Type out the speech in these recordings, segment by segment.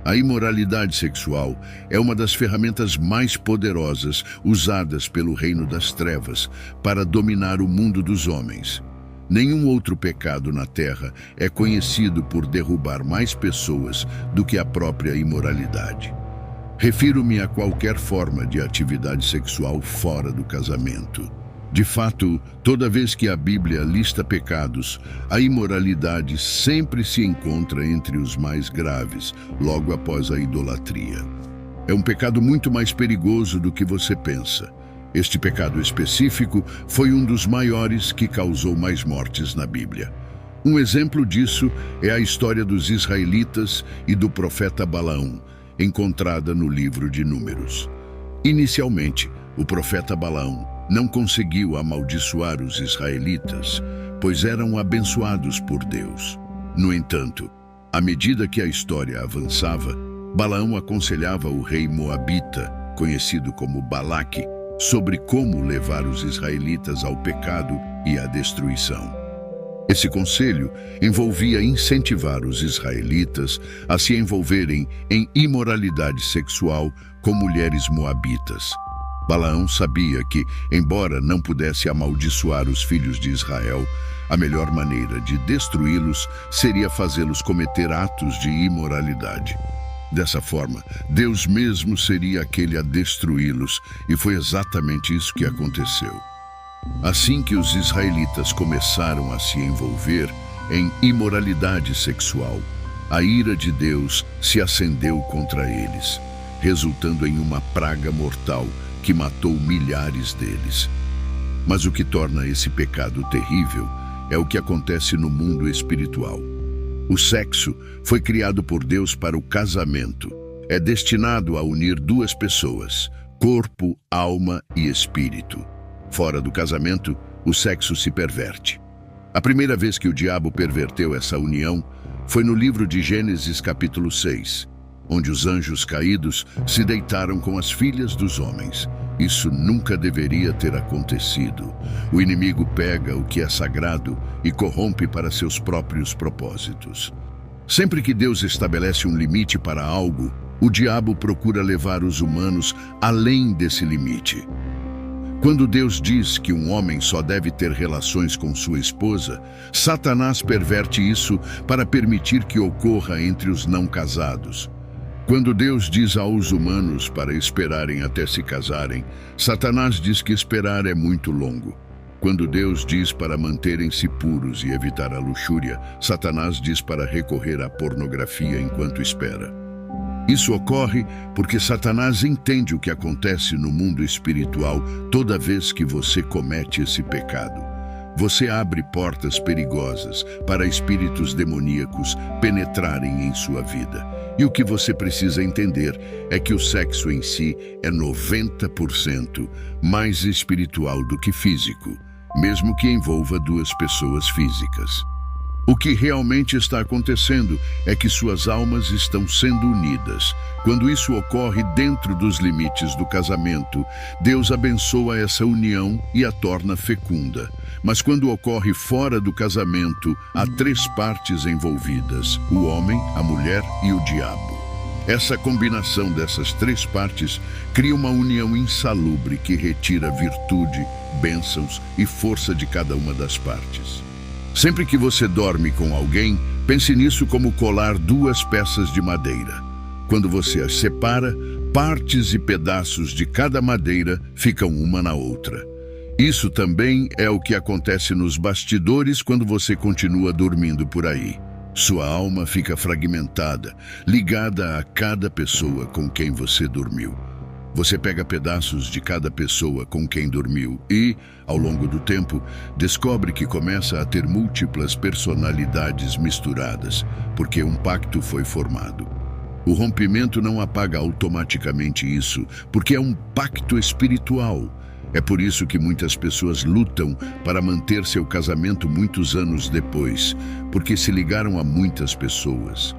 A imoralidade sexual é uma das ferramentas mais poderosas usadas pelo reino das trevas para dominar o mundo dos homens. Nenhum outro pecado na terra é conhecido por derrubar mais pessoas do que a própria imoralidade. Refiro-me a qualquer forma de atividade sexual fora do casamento. De fato, toda vez que a Bíblia lista pecados, a imoralidade sempre se encontra entre os mais graves, logo após a idolatria. É um pecado muito mais perigoso do que você pensa. Este pecado específico foi um dos maiores que causou mais mortes na Bíblia. Um exemplo disso é a história dos israelitas e do profeta Balaão, encontrada no livro de Números. Inicialmente, o profeta Balaão não conseguiu amaldiçoar os israelitas, pois eram abençoados por Deus. No entanto, à medida que a história avançava, Balaão aconselhava o rei moabita, conhecido como Balaque, sobre como levar os israelitas ao pecado e à destruição. Esse conselho envolvia incentivar os israelitas a se envolverem em imoralidade sexual com mulheres moabitas. Balaão sabia que, embora não pudesse amaldiçoar os filhos de Israel, a melhor maneira de destruí-los seria fazê-los cometer atos de imoralidade. Dessa forma, Deus mesmo seria aquele a destruí-los, e foi exatamente isso que aconteceu. Assim que os israelitas começaram a se envolver em imoralidade sexual, a ira de Deus se acendeu contra eles, resultando em uma praga mortal que matou milhares deles. Mas o que torna esse pecado terrível é o que acontece no mundo espiritual. O sexo foi criado por Deus para o casamento. É destinado a unir duas pessoas, corpo, alma e espírito. Fora do casamento, o sexo se perverte. A primeira vez que o diabo perverteu essa união foi no livro de Gênesis capítulo 6, onde os anjos caídos se deitaram com as filhas dos homens. Isso nunca deveria ter acontecido. O inimigo pega o que é sagrado e corrompe para seus próprios propósitos. Sempre que Deus estabelece um limite para algo, o diabo procura levar os humanos além desse limite. Quando Deus diz que um homem só deve ter relações com sua esposa, Satanás perverte isso para permitir que ocorra entre os não casados. Quando Deus diz aos humanos para esperarem até se casarem, Satanás diz que esperar é muito longo. Quando Deus diz para manterem-se puros e evitar a luxúria, Satanás diz para recorrer à pornografia enquanto espera. Isso ocorre porque Satanás entende o que acontece no mundo espiritual toda vez que você comete esse pecado. Você abre portas perigosas para espíritos demoníacos penetrarem em sua vida. E o que você precisa entender é que o sexo em si é 90% mais espiritual do que físico, mesmo que envolva duas pessoas físicas. O que realmente está acontecendo é que suas almas estão sendo unidas. Quando isso ocorre dentro dos limites do casamento, Deus abençoa essa união e a torna fecunda. Mas quando ocorre fora do casamento, há três partes envolvidas: o homem, a mulher e o diabo. Essa combinação dessas três partes cria uma união insalubre que retira virtude, bênçãos e força de cada uma das partes. Sempre que você dorme com alguém, pense nisso como colar duas peças de madeira. Quando você as separa, partes e pedaços de cada madeira ficam uma na outra. Isso também é o que acontece nos bastidores quando você continua dormindo por aí. Sua alma fica fragmentada, ligada a cada pessoa com quem você dormiu. Você pega pedaços de cada pessoa com quem dormiu e, ao longo do tempo, descobre que começa a ter múltiplas personalidades misturadas, porque um pacto foi formado. O rompimento não apaga automaticamente isso, porque é um pacto espiritual. É por isso que muitas pessoas lutam para manter seu casamento muitos anos depois, porque se ligaram a muitas pessoas.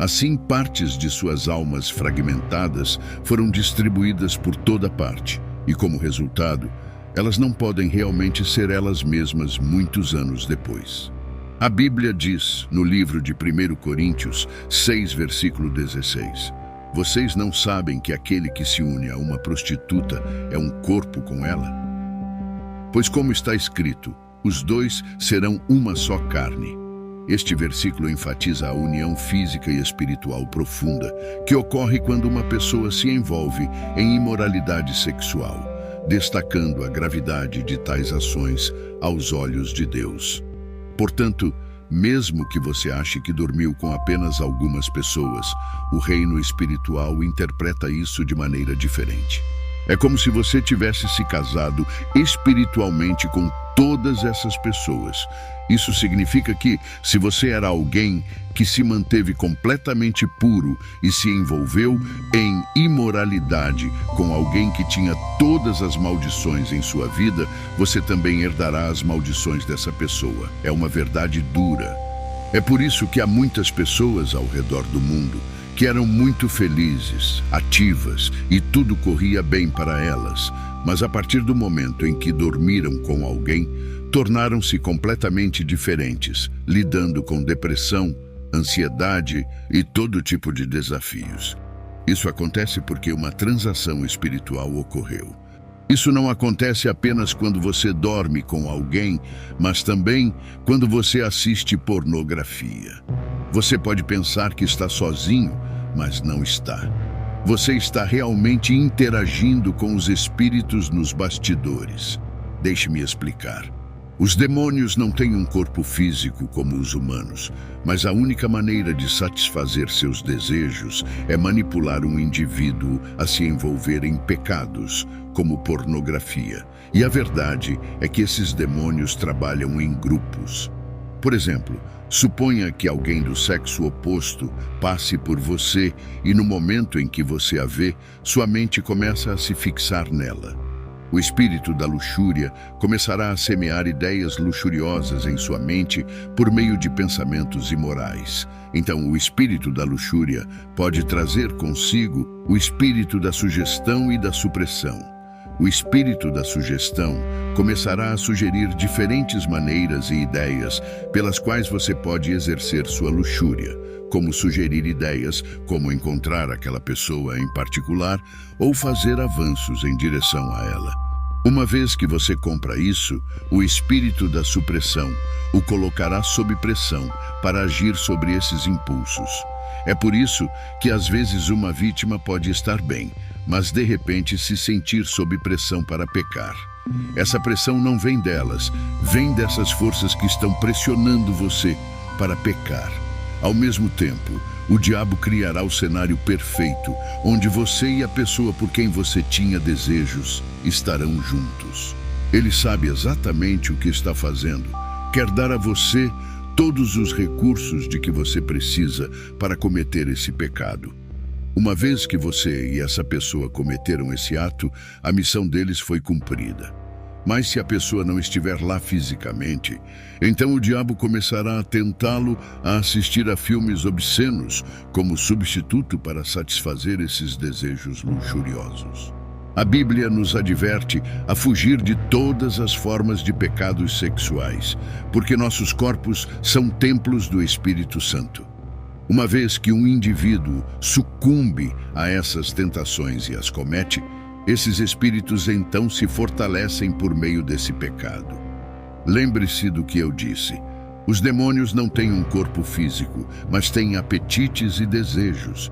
Assim, partes de suas almas fragmentadas foram distribuídas por toda parte, e como resultado, elas não podem realmente ser elas mesmas muitos anos depois. A Bíblia diz, no livro de 1 Coríntios 6, versículo 16, vocês não sabem que aquele que se une a uma prostituta é um corpo com ela? Pois como está escrito, os dois serão uma só carne. Este versículo enfatiza a união física e espiritual profunda que ocorre quando uma pessoa se envolve em imoralidade sexual, destacando a gravidade de tais ações aos olhos de Deus. Portanto, mesmo que você ache que dormiu com apenas algumas pessoas, o reino espiritual interpreta isso de maneira diferente. É como se você tivesse se casado espiritualmente com todas essas pessoas. Isso significa que, se você era alguém que se manteve completamente puro e se envolveu em imoralidade com alguém que tinha todas as maldições em sua vida, você também herdará as maldições dessa pessoa. É uma verdade dura. É por isso que há muitas pessoas ao redor do mundo que eram muito felizes, ativas e tudo corria bem para elas, mas a partir do momento em que dormiram com alguém, tornaram-se completamente diferentes, lidando com depressão, ansiedade e todo tipo de desafios. Isso acontece porque uma transação espiritual ocorreu. Isso não acontece apenas quando você dorme com alguém, mas também quando você assiste pornografia. Você pode pensar que está sozinho, mas não está. Você está realmente interagindo com os espíritos nos bastidores. Deixe-me explicar. Os demônios não têm um corpo físico como os humanos, mas a única maneira de satisfazer seus desejos é manipular um indivíduo a se envolver em pecados, como pornografia. E a verdade é que esses demônios trabalham em grupos. Por exemplo, suponha que alguém do sexo oposto passe por você e no momento em que você a vê, sua mente começa a se fixar nela. O espírito da luxúria começará a semear ideias luxuriosas em sua mente por meio de pensamentos imorais. Então, o espírito da luxúria pode trazer consigo o espírito da sugestão e da supressão. O espírito da sugestão começará a sugerir diferentes maneiras e ideias pelas quais você pode exercer sua luxúria, como sugerir ideias como encontrar aquela pessoa em particular ou fazer avanços em direção a ela. Uma vez que você compra isso, o espírito da supressão o colocará sob pressão para agir sobre esses impulsos. É por isso que às vezes uma vítima pode estar bem, mas de repente se sentir sob pressão para pecar. Essa pressão não vem delas, vem dessas forças que estão pressionando você para pecar. Ao mesmo tempo, o diabo criará o cenário perfeito, onde você e a pessoa por quem você tinha desejos estarão juntos. Ele sabe exatamente o que está fazendo. Quer dar a você todos os recursos de que você precisa para cometer esse pecado. Uma vez que você e essa pessoa cometeram esse ato, a missão deles foi cumprida. Mas se a pessoa não estiver lá fisicamente, então o diabo começará a tentá-lo a assistir a filmes obscenos como substituto para satisfazer esses desejos luxuriosos. A Bíblia nos adverte a fugir de todas as formas de pecados sexuais, porque nossos corpos são templos do Espírito Santo. Uma vez que um indivíduo sucumbe a essas tentações e as comete, esses espíritos então se fortalecem por meio desse pecado. Lembre-se do que eu disse. Os demônios não têm um corpo físico, mas têm apetites e desejos.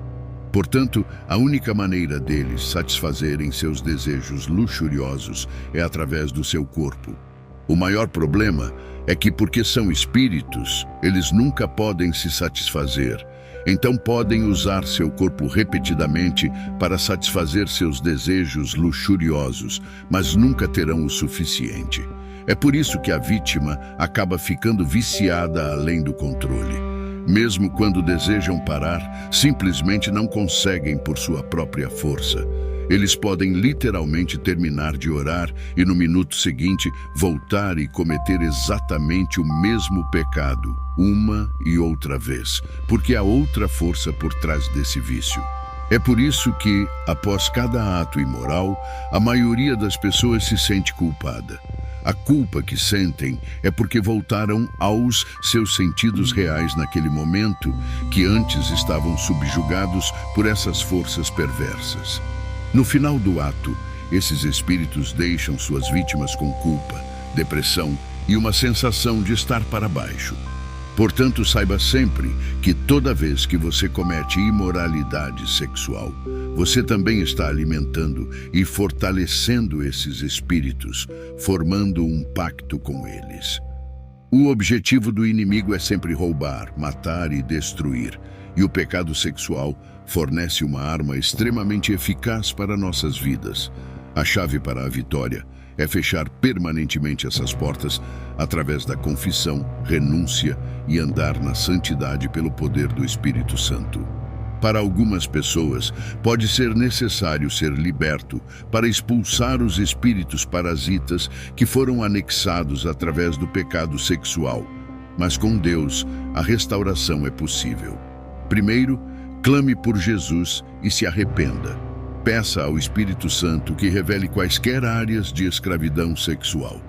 Portanto, a única maneira deles satisfazerem seus desejos luxuriosos é através do seu corpo. O maior problema é que, porque são espíritos, eles nunca podem se satisfazer. Então podem usar seu corpo repetidamente para satisfazer seus desejos luxuriosos, mas nunca terão o suficiente. É por isso que a vítima acaba ficando viciada além do controle. Mesmo quando desejam parar, simplesmente não conseguem por sua própria força. Eles podem literalmente terminar de orar e no minuto seguinte voltar e cometer exatamente o mesmo pecado, uma e outra vez, porque há outra força por trás desse vício. É por isso que, após cada ato imoral, a maioria das pessoas se sente culpada. A culpa que sentem é porque voltaram aos seus sentidos reais naquele momento que antes estavam subjugados por essas forças perversas. No final do ato, esses espíritos deixam suas vítimas com culpa, depressão e uma sensação de estar para baixo. Portanto, saiba sempre que toda vez que você comete imoralidade sexual, você também está alimentando e fortalecendo esses espíritos, formando um pacto com eles. O objetivo do inimigo é sempre roubar, matar e destruir, e o pecado sexual fornece uma arma extremamente eficaz para nossas vidas. A chave para a vitória é fechar permanentemente essas portas através da confissão, renúncia e andar na santidade pelo poder do Espírito Santo. Para algumas pessoas, pode ser necessário ser liberto para expulsar os espíritos parasitas que foram anexados através do pecado sexual. Mas com Deus, a restauração é possível. Primeiro, clame por Jesus e se arrependa. Peça ao Espírito Santo que revele quaisquer áreas de escravidão sexual.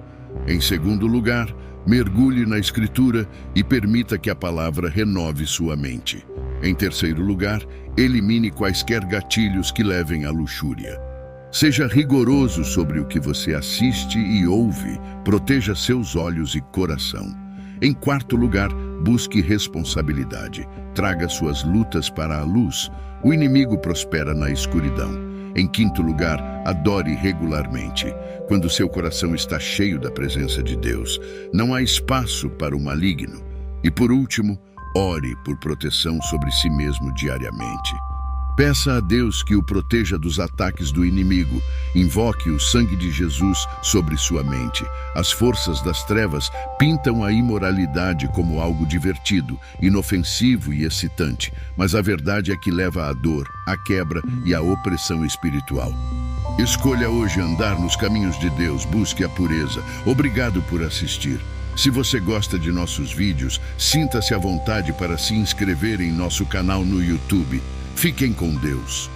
Em segundo lugar, mergulhe na Escritura e permita que a palavra renove sua mente. Em terceiro lugar, elimine quaisquer gatilhos que levem à luxúria. Seja rigoroso sobre o que você assiste e ouve, proteja seus olhos e coração. Em quarto lugar, busque responsabilidade. Traga suas lutas para a luz. O inimigo prospera na escuridão. Em quinto lugar, adore regularmente. Quando seu coração está cheio da presença de Deus, não há espaço para o maligno. E por último, ore por proteção sobre si mesmo diariamente. Peça a Deus que o proteja dos ataques do inimigo. Invoque o sangue de Jesus sobre sua mente. As forças das trevas pintam a imoralidade como algo divertido, inofensivo e excitante, mas a verdade é que leva à dor, à quebra e à opressão espiritual. Escolha hoje andar nos caminhos de Deus, busque a pureza. Obrigado por assistir. Se você gosta de nossos vídeos, sinta-se à vontade para se inscrever em nosso canal no YouTube. Fiquem com Deus.